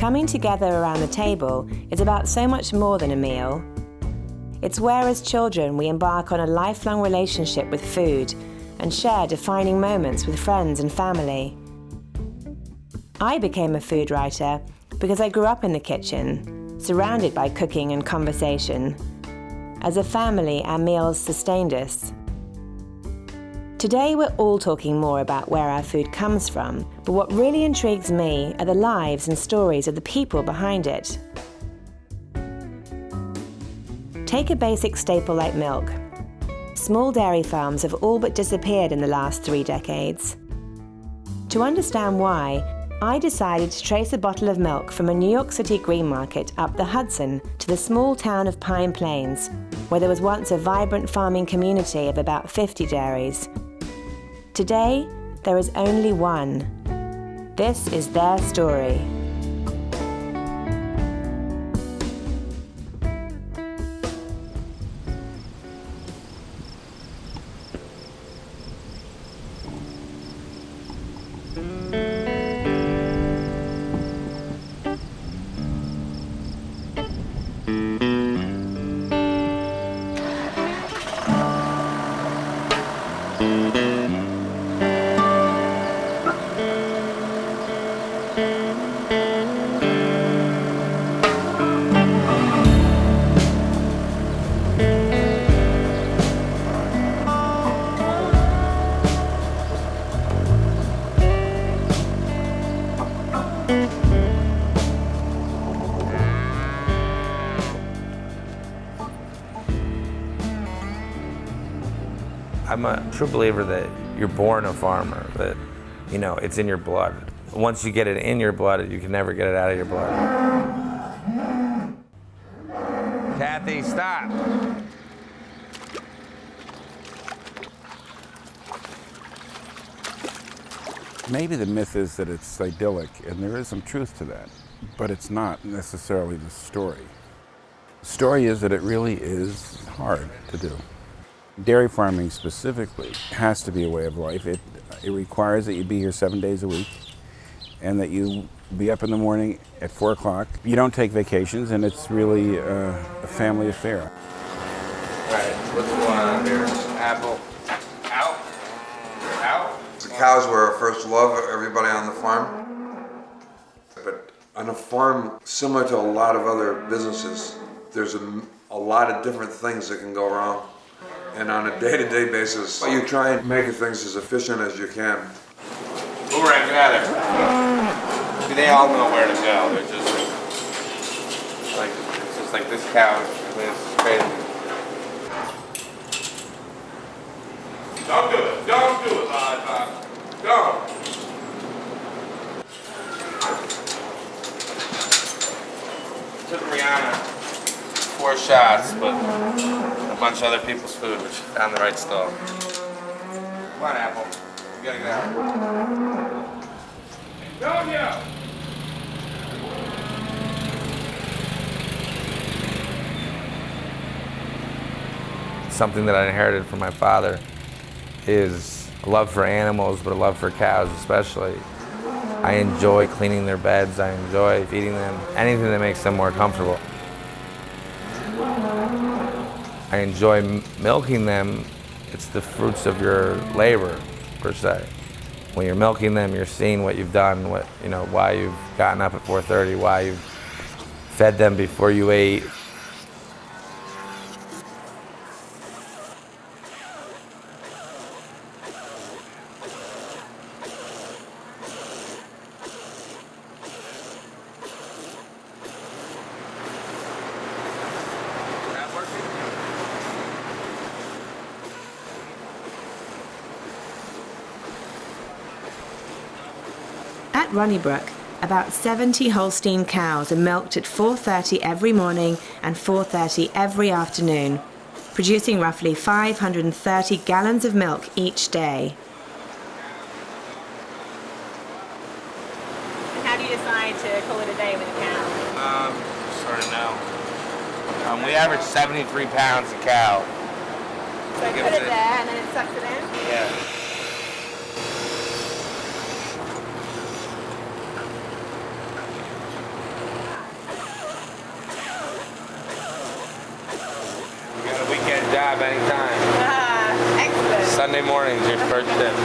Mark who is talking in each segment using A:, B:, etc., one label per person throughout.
A: Coming together around the table is about so much more than a meal. It's where, as children, we embark on a lifelong relationship with food and share defining moments with friends and family. I became a food writer because I grew up in the kitchen, surrounded by cooking and conversation. As a family, our meals sustained us. Today, we're all talking more about where our food comes from, but what really intrigues me are the lives and stories of the people behind it. Take a basic staple like milk. Small dairy farms have all but disappeared in the last 3 decades. To understand why, I decided to trace a bottle of milk from a New York City green market up the Hudson to the small town of Pine Plains, where there was once a vibrant farming community of about 50 dairies. Today, there is only one. This is their story.
B: I'm a true believer that you're born a farmer, that, you know, it's in your blood. Once you get it in your blood, you can never get it out of your blood. Kathy, stop.
C: Maybe the myth is that it's idyllic, and there is some truth to that, but it's not necessarily the story. The story is that it really is hard to do. Dairy farming specifically has to be a way of life. It requires that you be here 7 days a week and that you be up in the morning at 4 o'clock. You don't take vacations, and it's really a family affair.
B: All right, what's going on here? Apple. Out. Out.
D: The cows were our first love, everybody on the farm. But on a farm, similar to a lot of other businesses, there's a lot of different things that can go wrong. And on a day-to-day basis, you try and make things as efficient as you can.
B: Boomerang, get out of there. See, they all know where to go. They're just like, it's just like this cow. I mean, it's crazy. Don't do it. Don't do it, Bob. Don't. Took Rihanna 4 shots, but a bunch of other people's food, but she found the right stall. Come on, Apple. You gotta get out. Don't yell! Something that I inherited from my father is a love for animals, but a love for cows especially. I enjoy cleaning their beds. I enjoy feeding them anything that makes them more comfortable. I enjoy milking them. It's the fruits of your labor, per se. When you're milking them, you're seeing what you've done, why you've gotten up at 4:30, why you've fed them before you ate.
A: At Runnybrook, about 70 Holstein cows are milked at 4:30 every morning and 4:30 every afternoon, producing roughly 530 gallons of milk each day.
E: And how do you decide to call it a day with a cow?
B: Sort of know. We average 73 pounds a cow.
E: So I put it there and then it sucks it in?
B: Yeah. job anytime.
E: Excellent.
B: Sunday morning's your first shift.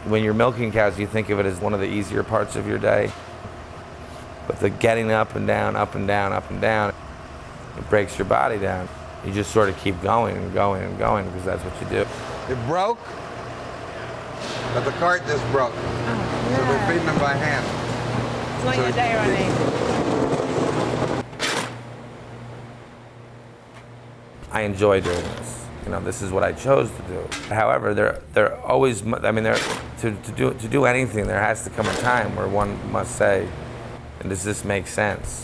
B: When you're milking cows, you think of it as one of the easier parts of your day. But the getting up and down, up and down, up and down, it breaks your body down. You just sort of keep going and going and going because that's what you do.
F: It broke, but the cart just broke. So we're feeding them by hand.
E: It's like your day running.
B: I enjoy doing this. You know, this is what I chose to do. However, there always, I mean, to do anything, there has to come a time where one must say, and does this make sense?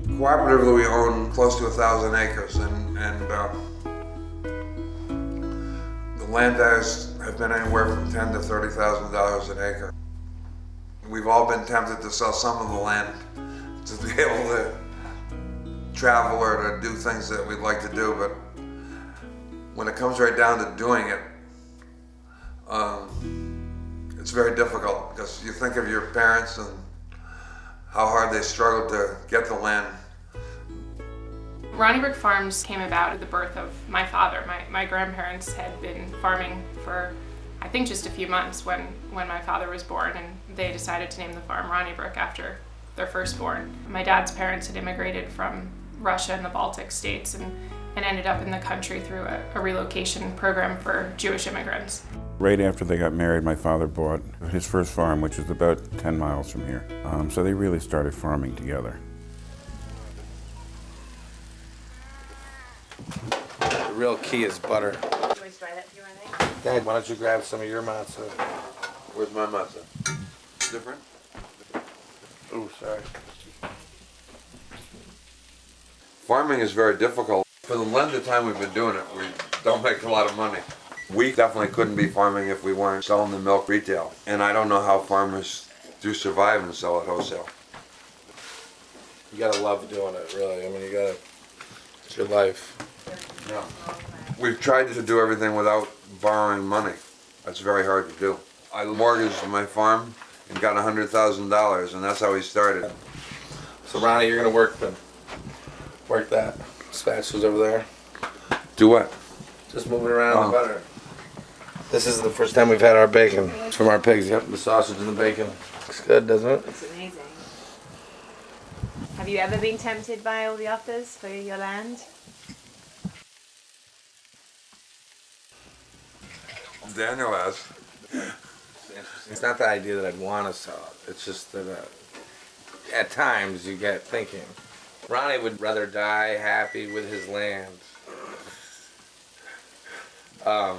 D: Cooperatively, we own close to 1,000 acres, and the land values have been anywhere from $10,000 to $30,000 an acre. We've all been tempted to sell some of the land to be able to travel or to do things that we'd like to do, but when it comes right down to doing it, it's very difficult because you think of your parents and how hard they struggled to get the land.
G: Ronnybrook Farms came about at the birth of my father. My grandparents had been farming for, I think, just a few months when my father was born, and they decided to name the farm Ronnybrook after their firstborn. My dad's parents had immigrated from Russia and the Baltic states and ended up in the country through a relocation program for Jewish immigrants.
C: Right after they got married, my father bought his first farm, which is about 10 miles from here. So they really started farming together.
B: The real key is butter.
E: Always try that, do you think?
B: Dad, why don't you grab some of your matzah?
D: Where's my matzah? Different?
B: Oh, sorry.
D: Farming is very difficult. For the length of time we've been doing it, we don't make a lot of money. We definitely couldn't be farming if we weren't selling the milk retail. And I don't know how farmers do survive and sell at wholesale.
B: You gotta love doing it, really. I mean, it's your life.
D: Yeah. We've tried to do everything without borrowing money. That's very hard to do. I mortgaged my farm and got $100,000, and that's how we started.
B: So, Ronnie, you're gonna work that. Spatula's over there.
D: Do what?
B: Just moving around the butter. This is the first time we've had our bacon. It's from our pigs. Yep, the sausage and the bacon. Looks good, doesn't it?
E: It's amazing. Have you ever been tempted by all the offers for your land?
D: Daniel has.
B: It's not the idea that I'd want to sell it. It's just that at times you get thinking. Ronnie would rather die happy with his land. I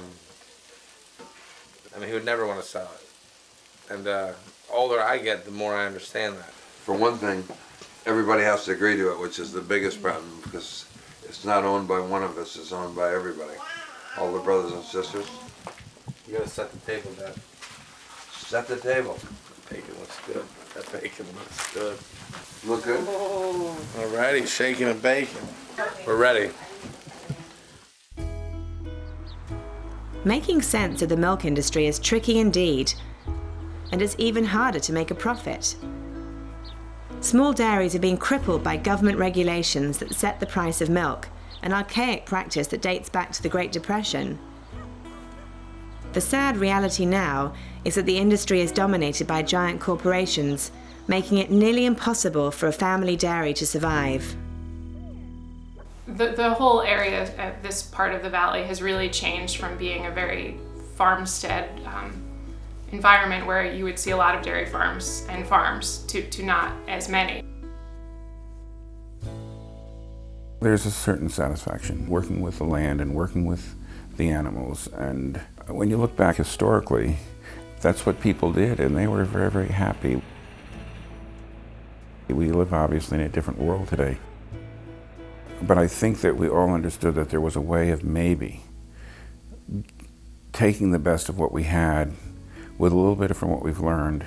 B: mean, he would never want to sell it. And the older I get, the more I understand that.
D: For one thing, everybody has to agree to it, which is the biggest problem, because it's not owned by one of us, it's owned by everybody. All the brothers and sisters.
B: You gotta set the table, Dad.
D: Set the table.
B: The bacon looks good. That bacon looks good.
D: Look good?
B: Alrighty, shaking and baking. We're ready.
A: Making sense of the milk industry is tricky indeed, and it's even harder to make a profit. Small dairies have been crippled by government regulations that set the price of milk, an archaic practice that dates back to the Great Depression. The sad reality now is that the industry is dominated by giant corporations, making it nearly impossible for a family dairy to survive.
G: The whole area at this part of the valley has really changed from being a very farmstead environment where you would see a lot of dairy farms and farms to not as many.
C: There's a certain satisfaction working with the land and working with the animals, and when you look back historically, that's what people did, and they were very, very happy. We live obviously in a different world today, but I think that we all understood that there was a way of maybe taking the best of what we had with a little bit from what we've learned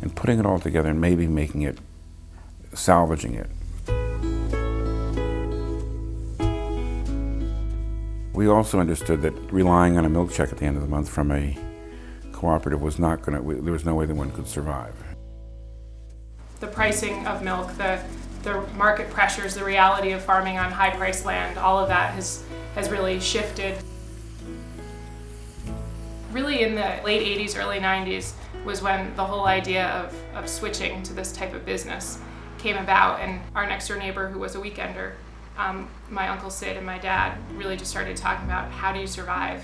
C: and putting it all together and maybe making it, salvaging it. We also understood that relying on a milk check at the end of the month from a cooperative was not going to, there was no way that one could survive.
G: The pricing of milk, the market pressures, the reality of farming on high-priced land, all of that has really shifted. Really in the late 80s, early 90s was when the whole idea of switching to this type of business came about, and our next door neighbor, who was a weekender, my Uncle Sid and my dad, really just started talking about how do you survive.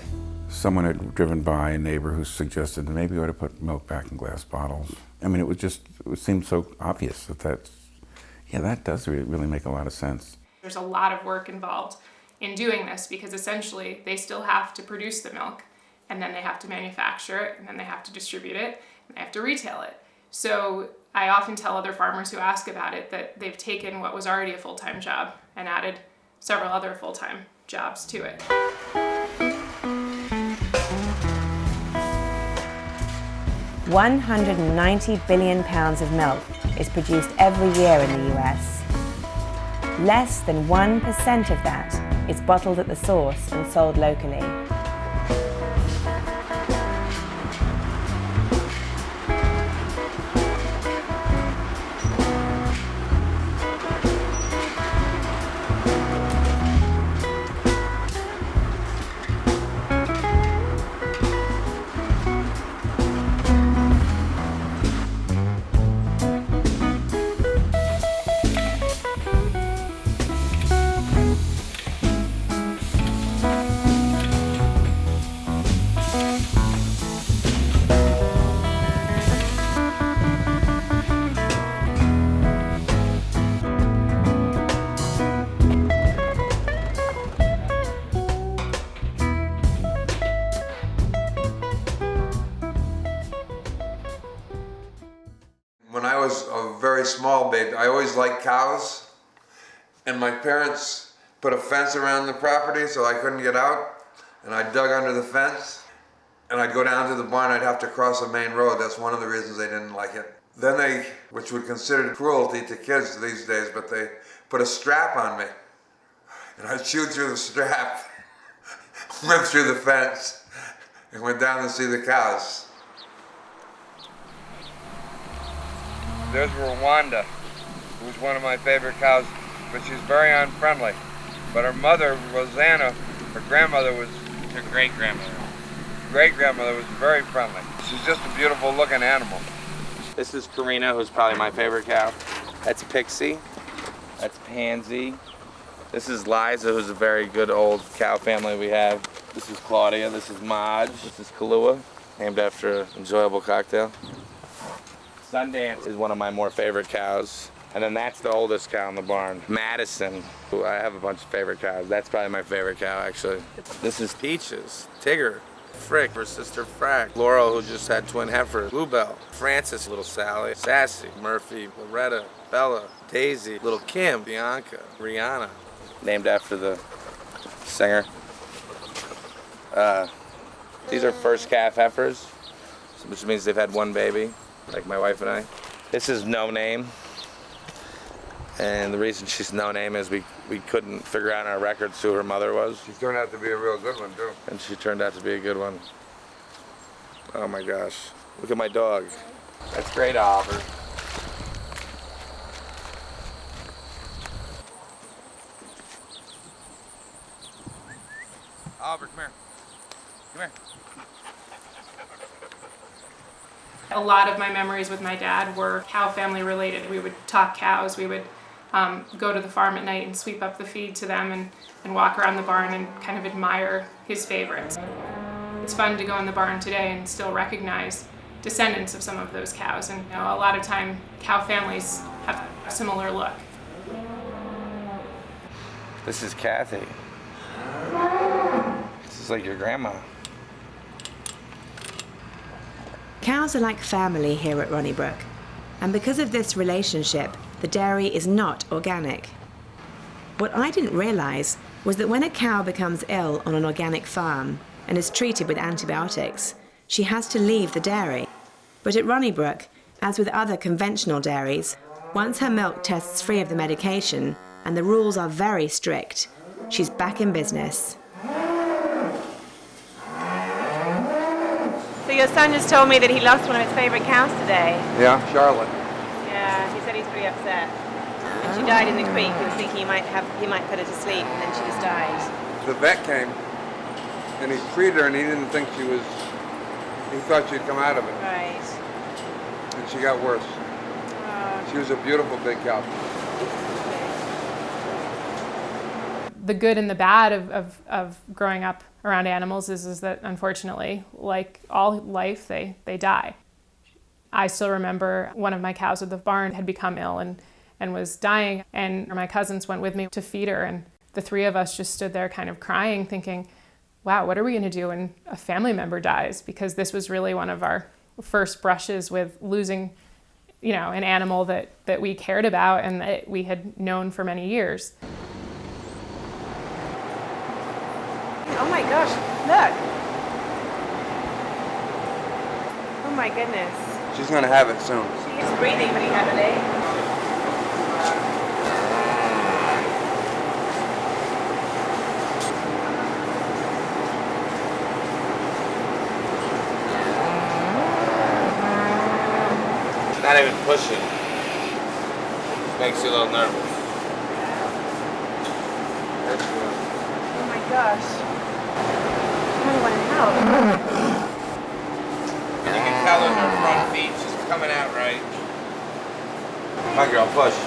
C: Someone had driven by a neighbor who suggested that maybe we ought to put milk back in glass bottles. I mean, it seemed so obvious that that does really make a lot of sense.
G: There's a lot of work involved in doing this because essentially they still have to produce the milk, and then they have to manufacture it, and then they have to distribute it, and they have to retail it. So I often tell other farmers who ask about it that they've taken what was already a full-time job and added several other full-time jobs to it.
A: £190 billion of milk is produced every year in the US. Less than 1% of that is bottled at the source and sold locally.
D: When I was a very small baby, I always liked cows, and my parents put a fence around the property so I couldn't get out, and I dug under the fence, and I'd go down to the barn. I'd have to cross a main road. That's one of the reasons they didn't like it. Then they, which would consider cruelty to kids these days, but they put a strap on me, and I'd shoot through the strap, went through the fence, and went down to see the cows.
B: There's Rwanda, who's one of my favorite cows, but she's very unfriendly. But her mother, Rosanna, her grandmother was, her great-grandmother was very friendly. She's just a beautiful looking animal. This is Karina, who's probably my favorite cow. That's Pixie. That's Pansy. This is Liza, who's a very good old cow family we have. This is Claudia, this is Maj, this is Kahlua, named after an enjoyable cocktail. Sundance is one of my more favorite cows. And then that's the oldest cow in the barn. Madison, who I have a bunch of favorite cows. That's probably my favorite cow, actually. This is Peaches, Tigger, Frick, her sister Frack, Laurel, who just had twin heifers, Bluebell, Francis, little Sally, Sassy, Murphy, Loretta, Bella, Daisy, little Kim, Bianca, Rihanna, named after the singer. These are first calf heifers, which means they've had one baby, like my wife and I. This is No Name. And the reason she's No Name is we couldn't figure out in our records who her mother was.
D: She turned out to be a real good one, too.
B: And she turned out to be a good one. Oh my gosh. Look at my dog. That's great, Oliver. Oliver, come here. Come here.
G: A lot of my memories with my dad were cow family related. We would talk cows, we would go to the farm at night and sweep up the feed to them and walk around the barn and kind of admire his favorites. It's fun to go in the barn today and still recognize descendants of some of those cows. And you know, a lot of time cow families have a similar look.
B: This is Kathy. This is like your grandma.
A: Cows are like family here at Ronnybrook, and because of this relationship, the dairy is not organic. What I didn't realize was that when a cow becomes ill on an organic farm and is treated with antibiotics, she has to leave the dairy. But at Ronnybrook, As with other conventional dairies, once her milk tests free of the medication, and the rules are very strict, she's back in business.
E: So your son just told me that he lost one of his favourite cows today.
F: Yeah, Charlotte.
E: Yeah, he said he's pretty upset. And she died in the creek. He was thinking he might put her to sleep, and then she just died.
F: The vet came, and he treated her, and he didn't think he thought she'd come out of it.
E: Right.
F: And she got worse. She was a beautiful big cow.
G: The good and the bad of growing up around animals is that, unfortunately, like all life, they die. I still remember one of my cows at the barn had become ill and was dying, and my cousins went with me to feed her, and the three of us just stood there kind of crying, thinking, wow, what are we going to do when a family member dies? Because this was really one of our first brushes with losing, an animal that we cared about and that we had known for many years.
E: Oh my gosh, look. Oh my goodness.
F: She's going to have it soon.
E: She is breathing pretty heavily.
B: Not even pushing. Makes you a little nervous.
E: Oh my gosh. I don't want to help.
B: You can tell in her front feet, she's coming out right. Come on, girl, push.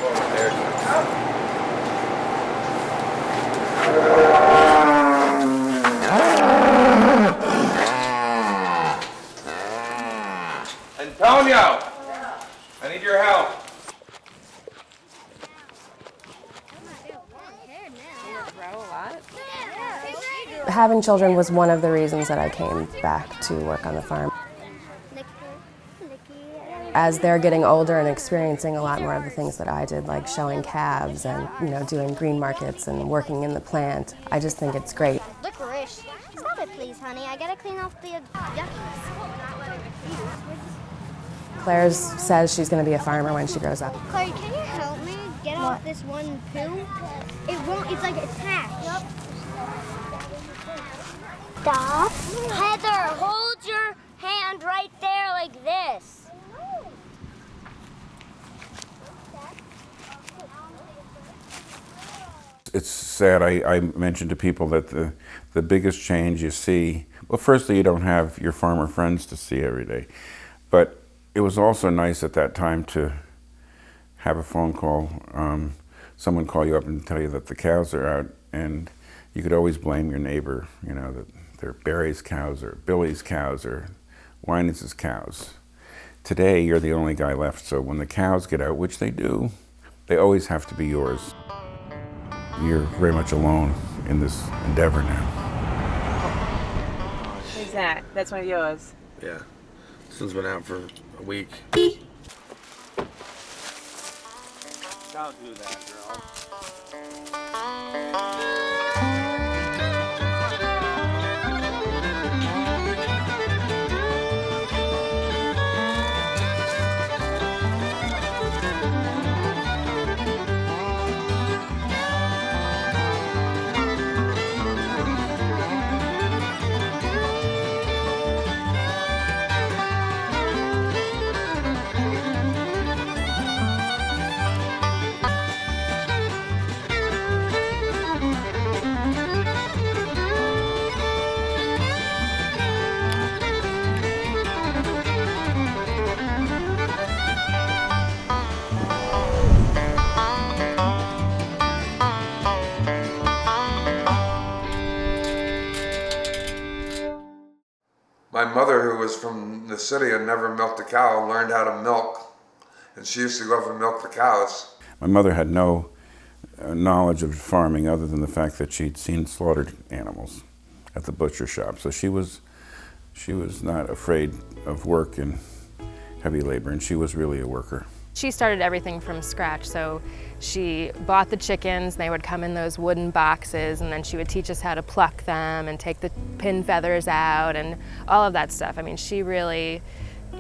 B: Oh, there it goes. Antonio! I need your help.
H: Having children was one of the reasons that I came back to work on the farm. As they're getting older and experiencing a lot more of the things that I did, like showing calves and doing green markets and working in the plant, I just think it's great.
I: Licorice. Stop it, please, honey. I gotta clean off the yuckies.
H: Claire says she's going to be a farmer when she grows up.
I: Claire, can you help me get off this one poo? It won't. It's like attached. Yep. Stop. Heather, hold your hand right there like this.
C: It's sad. I mentioned to people that the biggest change you see, well, firstly, you don't have your farmer friends to see every day, but it was also nice at that time to have a phone call, someone call you up and tell you that the cows are out, and you could always blame your neighbor, that they're Barry's cows or Billy's cows or Winans' cows. Today, you're the only guy left, so when the cows get out, which they do, they always have to be yours. You're very much alone in this endeavor now.
E: Who's that? That's one of yours.
B: Yeah. This one's been out for a week. Don't do that, girl.
D: My mother, who was from the city and never milked a cow, learned how to milk, and she used to go up and milk the cows.
C: My mother had no knowledge of farming other than the fact that she'd seen slaughtered animals at the butcher shop. So she was not afraid of work and heavy labor, and she was really a worker.
H: She started everything from scratch, so she bought the chickens, they would come in those wooden boxes, and then she would teach us how to pluck them and take the pin feathers out and all of that stuff. I mean, she really,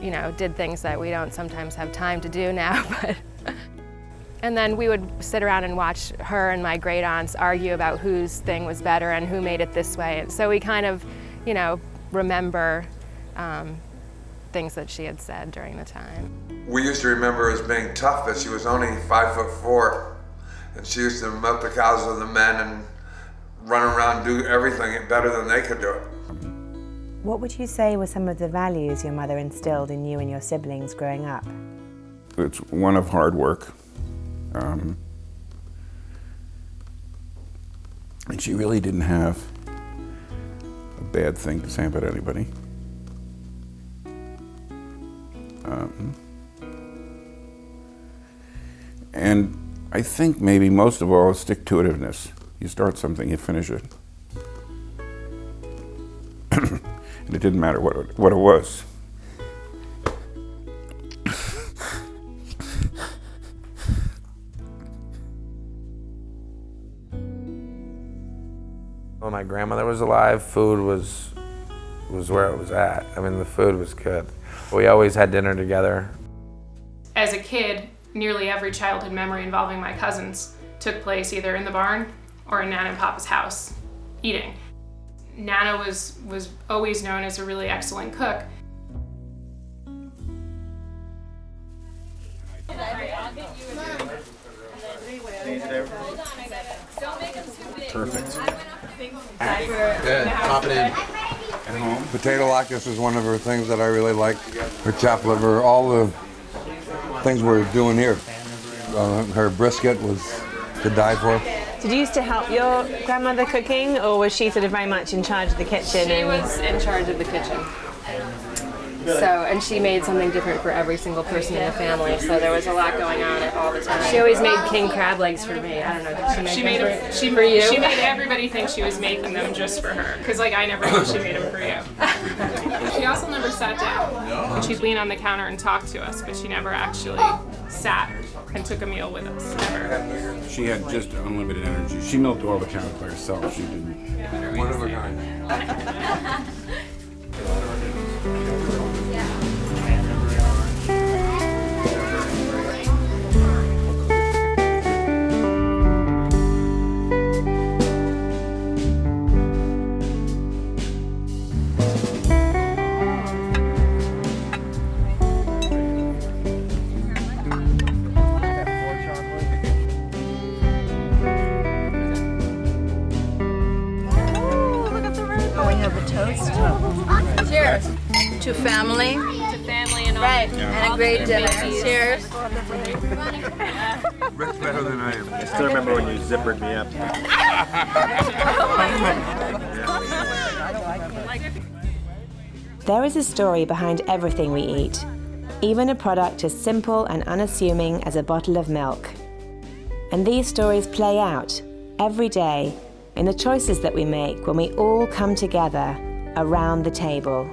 H: you know, did things that we don't sometimes have time to do now, but. And then we would sit around and watch her and my great aunts argue about whose thing was better and who made it this way. And so we kind of, you know, remember things that she had said during the time.
D: We used to remember her as being tough, but she was only 5'4", and she used to milk the cows with the men and run around and do everything better than they could do it.
A: What would you say were some of the values your mother instilled in you and your siblings growing up?
C: It's one of hard work. And she really didn't have a bad thing to say about anybody. And I think maybe most of all, stick-to-itiveness. You start something, you finish it. And it didn't matter what it was.
B: When my grandmother was alive, food was where it was at. I mean, the food was good. We always had dinner together.
G: As a kid, nearly every childhood memory involving my cousins took place either in the barn or in Nana and Papa's house, eating. Nana was always known as a really excellent cook.
C: Perfect.
F: Good, pop it in.
C: At home?
D: Potato latkes is one of her things that I really like. Her chopped liver, all the things we're doing here. Her brisket was to die for.
E: Did you used to help your grandmother cooking, or was she sort of very much in charge of the kitchen?
H: She was in charge of the kitchen. So, and she made something different for every single person in the family, so there was a lot going on all the time. She always made king crab legs for me. I don't know, did she make them for you?
G: She made everybody think she was making them just for her, because like I never knew she made them for you. She also never sat down. She'd lean on the counter and talk to us, but she never actually sat and took a meal with us, never.
C: She had just unlimited energy. She milked all the cows by herself. She didn't.
D: One of a kind.
J: Cheers. To family.
G: To family and all.
J: Right. And a great dinner. Cheers.
D: Rick's better than I am.
K: I still remember when you zippered me up.
A: There is a story behind everything we eat, even a product as simple and unassuming as a bottle of milk. And these stories play out every day in the choices that we make when we all come together around the table.